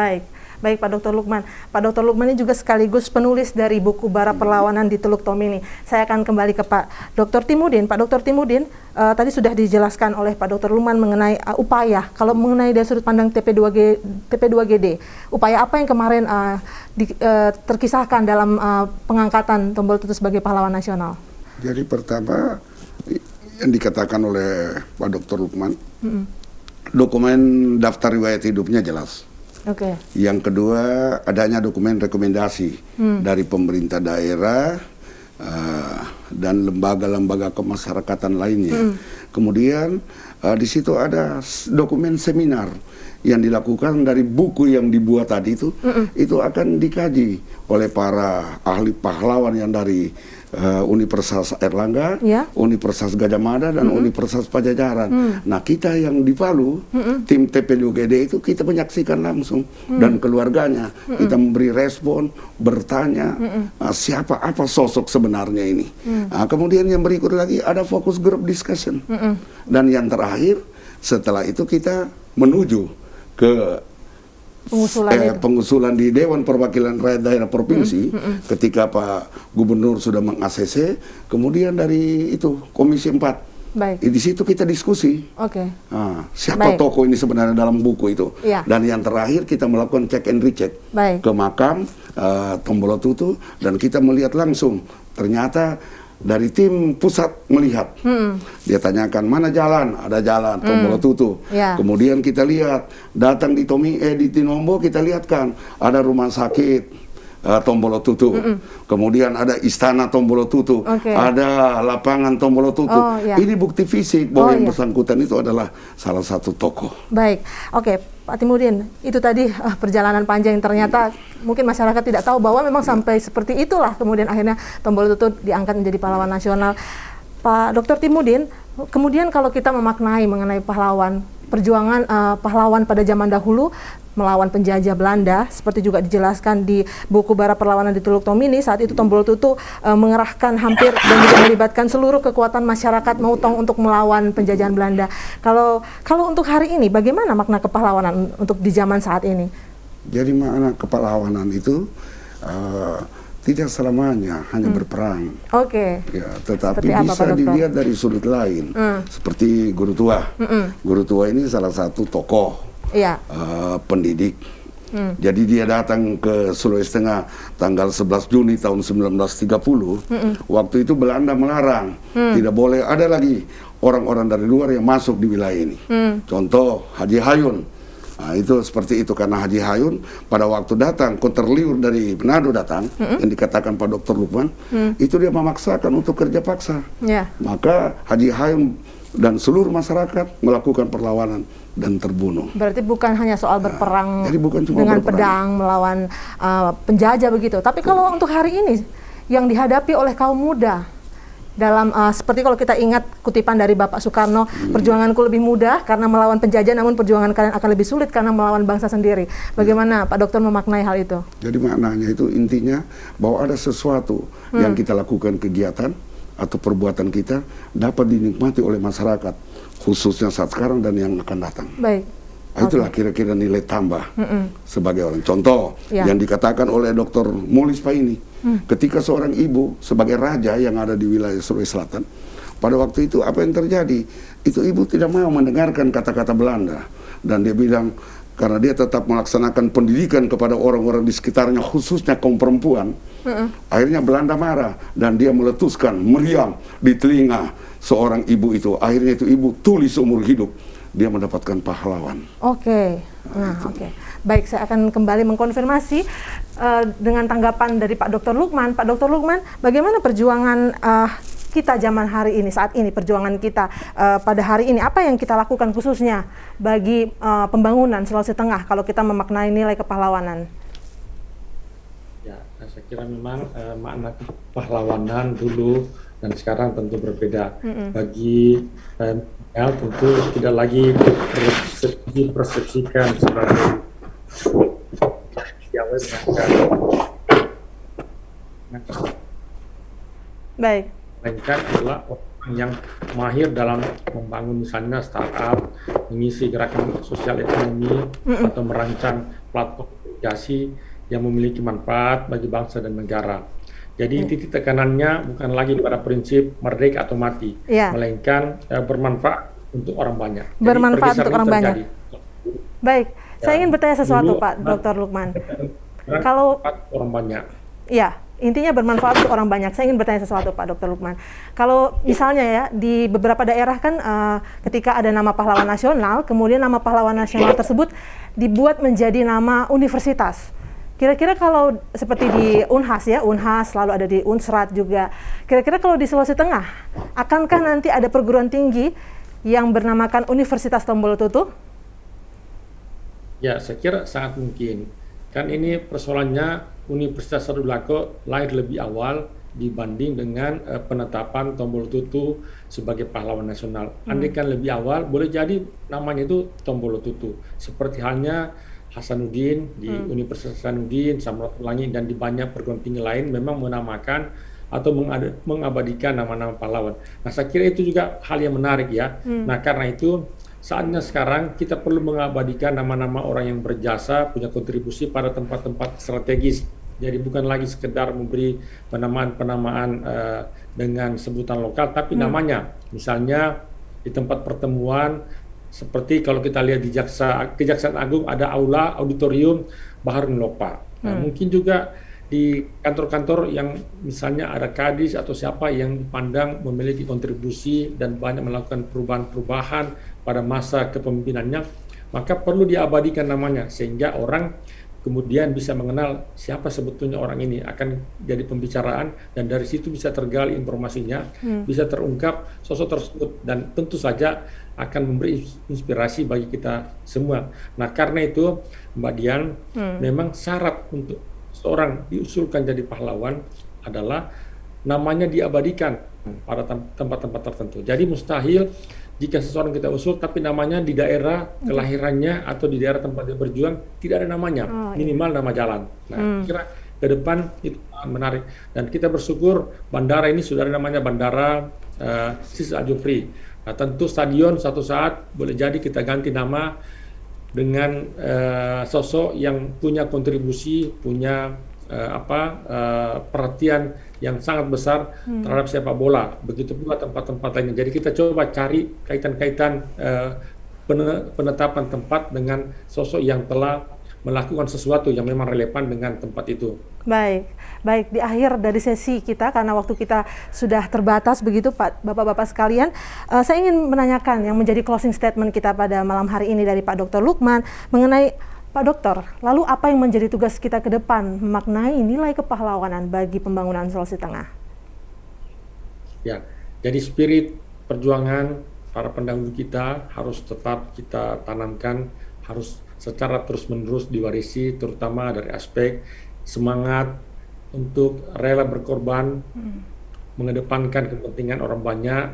Speaker 1: Baik Pak Dr. Lukman. Pak Dr. Lukman ini juga sekaligus penulis dari buku Bara Perlawanan di Teluk Tomini. Saya akan kembali ke Pak Dr. Timudin. Pak Dr. Timudin, tadi sudah dijelaskan oleh Pak Dr. Lukman mengenai upaya, kalau mengenai dari sudut pandang TP2GD, upaya apa yang kemarin terkisahkan dalam pengangkatan Tombolo Tutu sebagai pahlawan nasional?
Speaker 2: Jadi pertama, yang dikatakan oleh Pak Dr. Lukman, dokumen daftar riwayat hidupnya jelas. Yang kedua, adanya dokumen rekomendasi dari pemerintah daerah dan lembaga-lembaga kemasyarakatan lainnya. Kemudian di situ ada dokumen seminar yang dilakukan dari buku yang dibuat tadi itu akan dikaji oleh para ahli pahlawan yang dari Universitas Airlangga, Universitas Gadjah Mada, dan Universitas Pajajaran. Nah, kita yang di Palu, tim TP2GD itu kita menyaksikan langsung, dan keluarganya kita memberi respon, bertanya siapa apa sosok sebenarnya ini. Nah, kemudian yang berikut lagi ada fokus group discussion, dan yang terakhir setelah itu kita menuju ke pengusulan di Dewan Perwakilan Rakyat Daerah Provinsi ketika Pak Gubernur sudah meng-ACC, kemudian dari itu Komisi 4. Di situ kita diskusi siapa tokoh ini sebenarnya dalam buku itu. Dan yang terakhir kita melakukan check and recheck ke makam Tombolo Tutu, dan kita melihat langsung ternyata dari tim pusat melihat, dia tanyakan mana jalan, ada jalan Tombolo Tutu. Kemudian kita lihat datang di Tinombo, kita lihatkan ada rumah sakit Tombolo Tutu. Kemudian ada istana Tombolo Tutu, ada lapangan Tombolo Tutu. Ini bukti fisik bahwa yang bersangkutan itu adalah salah satu tokoh.
Speaker 1: Pak Timudin, itu tadi perjalanan panjang yang ternyata mungkin masyarakat tidak tahu bahwa memang sampai seperti itulah kemudian akhirnya Tombolo Tutu diangkat menjadi pahlawan nasional. Pak Dr. Timudin, kemudian kalau kita memaknai mengenai pahlawan, perjuangan pahlawan pada zaman dahulu, melawan penjajah Belanda, seperti juga dijelaskan di buku Bara Perlawanan di Teluk Tomini. Saat itu Tombolo Tutu mengerahkan hampir dan juga melibatkan seluruh kekuatan masyarakat Mautong untuk melawan penjajahan Belanda. Kalau untuk hari ini, bagaimana makna kepahlawanan untuk di zaman saat ini?
Speaker 2: Jadi makna kepahlawanan itu tidak selamanya hanya berperang.
Speaker 1: Oke.
Speaker 2: Ya, tetapi
Speaker 1: Seperti apa,
Speaker 2: bisa
Speaker 1: Pak Dokter?
Speaker 2: dilihat dari sudut lain. Seperti Guru Tua. Guru Tua ini salah satu tokoh
Speaker 1: Iya.
Speaker 2: pendidik. Jadi dia datang ke Sulawesi Tengah tanggal 11 Juni tahun 1930. Waktu itu Belanda melarang, tidak boleh ada lagi orang-orang dari luar yang masuk di wilayah ini. Contoh Haji Hayun. Nah, itu seperti itu karena Haji Hayun pada waktu datang konterliur dari Manado datang yang dikatakan Pak Dr. Lukman, itu dia memaksakan untuk kerja paksa.
Speaker 1: Ya.
Speaker 2: Maka Haji Hayun dan seluruh masyarakat melakukan perlawanan dan terbunuh.
Speaker 1: Berarti bukan hanya soal berperang
Speaker 2: jadi bukan cuma
Speaker 1: dengan
Speaker 2: berperang.
Speaker 1: pedang melawan penjajah begitu. Tapi kalau untuk hari ini yang dihadapi oleh kaum muda dalam seperti kalau kita ingat kutipan dari Bapak Soekarno, perjuanganku lebih mudah karena melawan penjajah, namun perjuangan kalian akan lebih sulit karena melawan bangsa sendiri. Bagaimana Pak Dokter memaknai hal itu?
Speaker 2: Jadi maknanya itu intinya bahwa ada sesuatu yang kita lakukan kegiatan atau perbuatan kita dapat dinikmati oleh masyarakat, khususnya saat sekarang dan yang akan datang.
Speaker 1: Baik.
Speaker 2: Nah, itulah kira-kira nilai tambah sebagai orang. Contoh yang dikatakan oleh Dr. Molis Paini, ketika seorang ibu sebagai raja yang ada di wilayah Sulawesi Selatan, pada waktu itu apa yang terjadi? Itu ibu tidak mau mendengarkan kata-kata Belanda, dan dia bilang karena dia tetap melaksanakan pendidikan kepada orang-orang di sekitarnya, khususnya kaum perempuan. Akhirnya Belanda marah dan dia meletuskan meriam di telinga seorang ibu itu. Akhirnya itu ibu tulis seumur hidup dia mendapatkan pahlawan.
Speaker 1: Oke. Nah, oke. Baik, saya akan kembali mengkonfirmasi dengan tanggapan dari Pak Dr. Lukman. Pak Dr. Lukman, bagaimana perjuangan kita zaman hari ini, saat ini, perjuangan kita pada hari ini, apa yang kita lakukan khususnya bagi pembangunan Sulawesi Tengah kalau kita memaknai nilai kepahlawanan?
Speaker 3: Ya, saya kira memang makna kepahlawanan dulu dan sekarang tentu berbeda. Bagi tentu tidak lagi dipersepsikan sebagai
Speaker 1: Baik.
Speaker 3: melainkan adalah orang yang mahir dalam membangun misalnya startup, mengisi gerakan sosial ekonomi, atau merancang platform aplikasi yang memiliki manfaat bagi bangsa dan negara. Jadi titik tekanannya bukan lagi pada prinsip merdeka atau mati, melainkan bermanfaat untuk orang banyak.
Speaker 1: Bermanfaat untuk orang banyak. Baik, saya ingin bertanya sesuatu,
Speaker 3: dulu,
Speaker 1: Pak Dr. Lukman.
Speaker 3: Kalau orang banyak.
Speaker 1: Ya, intinya bermanfaat untuk orang banyak. Saya ingin bertanya sesuatu, Pak Dr. Lukman. Kalau misalnya ya, di beberapa daerah kan ketika ada nama pahlawan nasional, kemudian nama pahlawan nasional tersebut dibuat menjadi nama universitas. Kira-kira kalau seperti di Unhas ya, Unhas lalu ada di Unsrat juga. Kira-kira kalau di Sulawesi Tengah, akankah nanti ada perguruan tinggi yang bernamakan Universitas Tombolo Tutu?
Speaker 3: Ya, saya kira sangat mungkin. Kan ini persoalannya Universitas Sadulako lahir lebih awal dibanding dengan penetapan Tombolo Tutu sebagai pahlawan nasional. Andai kan lebih awal, boleh jadi namanya itu Tombolo Tutu. Seperti halnya Hasanuddin di Universitas Hasanuddin, Samratulangi, dan di banyak perguruan tinggi lain memang menamakan atau mengabadikan nama-nama pahlawan. Nah, saya kira itu juga hal yang menarik ya. Nah, karena itu saatnya sekarang kita perlu mengabadikan nama-nama orang yang berjasa, punya kontribusi pada tempat-tempat strategis. Jadi bukan lagi sekedar memberi penamaan-penamaan dengan sebutan lokal, tapi namanya. Misalnya di tempat pertemuan, seperti kalau kita lihat di Kejaksaan Agung ada aula auditorium Baharun Lopa. Nah, mungkin juga di kantor-kantor yang misalnya ada kadis atau siapa yang dipandang memiliki kontribusi dan banyak melakukan perubahan-perubahan pada masa kepemimpinannya, maka perlu diabadikan namanya sehingga orang kemudian bisa mengenal siapa sebetulnya orang ini, akan jadi pembicaraan dan dari situ bisa tergali informasinya, bisa terungkap sosok tersebut dan tentu saja akan memberi inspirasi bagi kita semua. Nah, karena itu Mbak Dian, memang syarat untuk seorang diusulkan jadi pahlawan adalah namanya diabadikan pada tempat-tempat tertentu. Jadi mustahil jika seseorang kita usul tapi namanya di daerah kelahirannya atau di daerah tempat dia berjuang tidak ada namanya, minimal nama jalan. Nah, kira ke depan itu menarik, dan kita bersyukur bandara ini sudah ada namanya Bandara Sis Al Jufri. Nah, tentu stadion suatu saat boleh jadi kita ganti nama dengan sosok yang punya kontribusi, punya perhatian yang sangat besar terhadap sepak bola. Begitu pula tempat-tempat lainnya. Jadi kita coba cari kaitan-kaitan penetapan tempat dengan sosok yang telah melakukan sesuatu yang memang relevan dengan tempat itu.
Speaker 1: Baik. Di akhir dari sesi kita, karena waktu kita sudah terbatas begitu, Pak, Bapak-Bapak sekalian, saya ingin menanyakan yang menjadi closing statement kita pada malam hari ini dari Pak Dr. Lukman mengenai Pak Dokter, lalu apa yang menjadi tugas kita ke depan memaknai nilai kepahlawanan bagi pembangunan Sulawesi Tengah?
Speaker 3: Ya, jadi spirit perjuangan para pendahulu kita harus tetap kita tanamkan, harus secara terus-menerus diwarisi, terutama dari aspek semangat untuk rela berkorban, mengedepankan kepentingan orang banyak,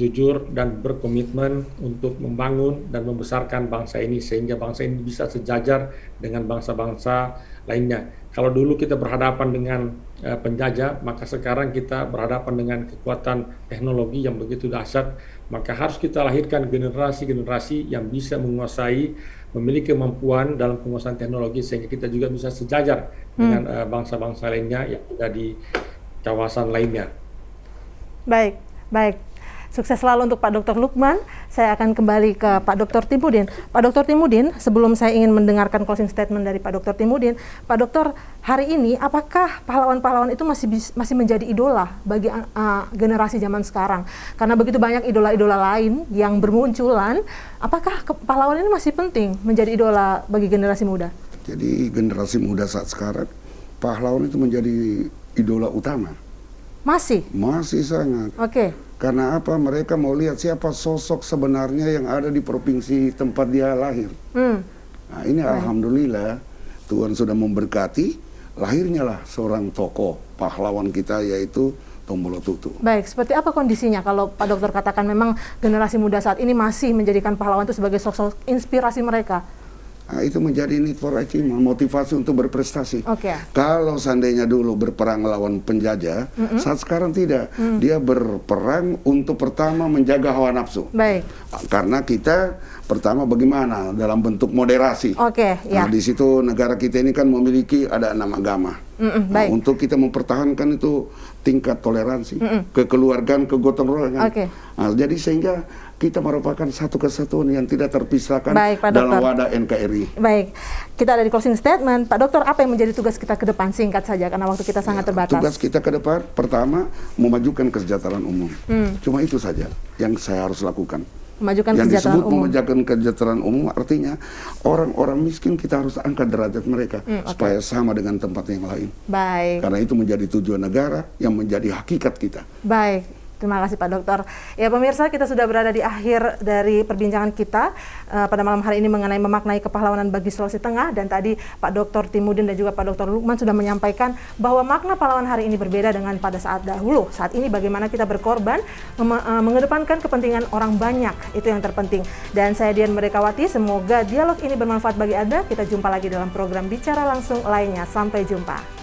Speaker 3: jujur dan berkomitmen untuk membangun dan membesarkan bangsa ini sehingga bangsa ini bisa sejajar dengan bangsa-bangsa lainnya. Kalau dulu kita berhadapan dengan penjajah, maka sekarang kita berhadapan dengan kekuatan teknologi yang begitu dahsyat, maka harus kita lahirkan generasi-generasi yang bisa menguasai, memiliki kemampuan dalam penguasaan teknologi sehingga kita juga bisa sejajar dengan bangsa-bangsa lainnya yang ada di kawasan lainnya.
Speaker 1: Baik. Sukses selalu untuk Pak Dr. Lukman. Saya akan kembali ke Pak Dr. Timudin. Pak Dr. Timudin, sebelum saya ingin mendengarkan closing statement dari Pak Dr. Timudin, Pak Dr., hari ini apakah pahlawan-pahlawan itu masih menjadi idola bagi generasi zaman sekarang? Karena begitu banyak idola-idola lain yang bermunculan, apakah pahlawan ini masih penting menjadi idola bagi generasi muda?
Speaker 2: Jadi generasi muda saat sekarang, pahlawan itu menjadi idola utama.
Speaker 1: Masih sangat.
Speaker 2: Oke. Karena apa? Mereka mau lihat siapa sosok sebenarnya yang ada di provinsi tempat dia lahir. Nah, ini alhamdulillah Tuhan sudah memberkati, lahirnya lah seorang tokoh pahlawan kita yaitu Tombolo Tutu.
Speaker 1: Baik, seperti apa kondisinya kalau Pak Dokter katakan memang generasi muda saat ini masih menjadikan pahlawan itu sebagai sosok inspirasi mereka?
Speaker 2: Nah, itu menjadi need for achievement, motivasi untuk berprestasi. Kalau seandainya dulu berperang melawan penjajah, saat sekarang tidak. Dia berperang untuk pertama menjaga hawa nafsu. Karena kita pertama bagaimana dalam bentuk moderasi. Nah, di situ negara kita ini kan memiliki ada 6 agama. Nah, untuk kita mempertahankan itu tingkat toleransi, kekeluargaan, kegotong royongan. Nah, jadi sehingga kita merupakan satu kesatuan yang tidak terpisahkan dalam wadah NKRI.
Speaker 1: Baik, kita ada di closing statement. Pak Dokter, apa yang menjadi tugas kita ke depan? Singkat saja, karena waktu kita sangat terbatas.
Speaker 2: Tugas kita ke depan, pertama, memajukan kesejahteraan umum. Cuma itu saja yang saya harus lakukan.
Speaker 1: Memajukan
Speaker 2: yang
Speaker 1: kesejahteraan
Speaker 2: disebut
Speaker 1: umum.
Speaker 2: memajukan kesejahteraan umum artinya orang-orang miskin kita harus angkat derajat mereka supaya sama dengan tempat yang lain. Karena itu menjadi tujuan negara yang menjadi hakikat kita.
Speaker 1: Terima kasih Pak Dokter. Ya pemirsa, kita sudah berada di akhir dari perbincangan kita pada malam hari ini mengenai memaknai kepahlawanan bagi Sulawesi Tengah, dan tadi Pak Dr. Timudin dan juga Pak Dr. Lukman sudah menyampaikan bahwa makna pahlawan hari ini berbeda dengan pada saat dahulu. Saat ini bagaimana kita berkorban, mengedepankan kepentingan orang banyak, itu yang terpenting. Dan saya Dian Merdekawati, semoga dialog ini bermanfaat bagi Anda. Kita jumpa lagi dalam program Bicara Langsung lainnya. Sampai jumpa.